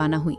रवाना हुई।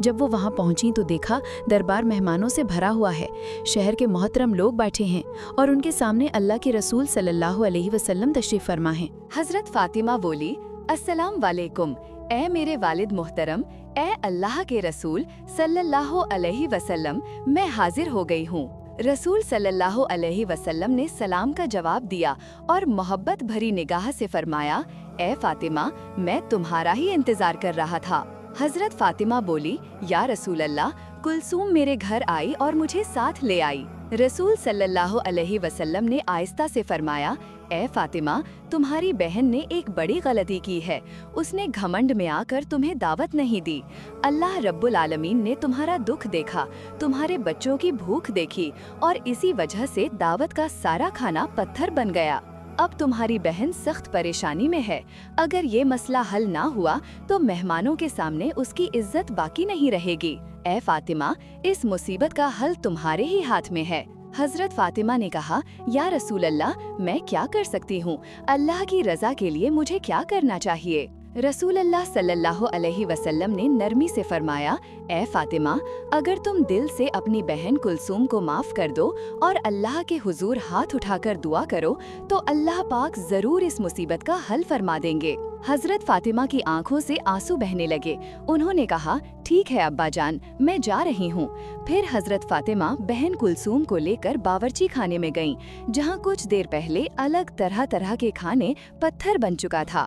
जब वो वहाँ पहुंची तो देखा दरबार मेहमानों से भरा हुआ है। शहर के मोहतरम लोग बैठे हैं और उनके सामने अल्लाह के रसूल सल्लल्लाहु अलैहि वसल्लम तशरीफ फरमा हैं। हजरत फातिमा बोली, अस्सलाम वालेकुम, ए मेरे वालिद मोहतरम, ए अल्लाह के रसूल सल्लल्लाहु अलैहि वसल्लम, मैं हाजिर हो गई हूँ। रसूल सल्लल्लाहु अलैहि वसल्लम ने सलाम का जवाब दिया और मोहब्बत भरी निगाह से फरमाया, ए फातिमा, मैं तुम्हारा ही इंतजार कर रहा था। हजरत फातिमा बोली, या रसूल अल्लाह, कुलसूम मेरे घर आई और मुझे साथ ले आई। रसूल सल्लल्लाहु अलैहि वसल्लम ने आहिस्ता से फरमाया, ए फातिमा, तुम्हारी बहन ने एक बड़ी गलती की है। उसने घमंड में आकर तुम्हें दावत नहीं दी। अल्लाह रब्बुल आलमीन ने तुम्हारा दुख देखा, तुम्हारे बच्चों की भूख देखी और इसी वजह से दावत का सारा खाना पत्थर बन गया। अब तुम्हारी बहन सख्त परेशानी में है। अगर ये मसला हल ना हुआ तो मेहमानों के सामने उसकी इज्जत बाकी नहीं रहेगी। ए फातिमा, इस मुसीबत का हल तुम्हारे ही हाथ में है। हजरत फातिमा ने कहा, या रसूल अल्लाह, मैं क्या कर सकती हूँ? अल्लाह की रजा के लिए मुझे क्या करना चाहिए? रसूल अल्लाह सल्लल्लाहु अलैहि वसल्लम ने नरमी से फरमाया, ए फातिमा, अगर तुम दिल से अपनी बहन कुलसूम को माफ कर दो और अल्लाह के हुजूर हाथ उठाकर दुआ करो तो अल्लाह पाक जरूर इस मुसीबत का हल फरमा देंगे। हजरत फातिमा की आंखों से आंसू बहने लगे। उन्होंने कहा, ठीक है अब्बा जान, मैं जा रही हूँ। फिर हजरत फातिमा बहन कुलसूम को लेकर बावर्ची खाने में गईं, जहाँ कुछ देर पहले अलग तरह तरह के खाने पत्थर बन चुका था।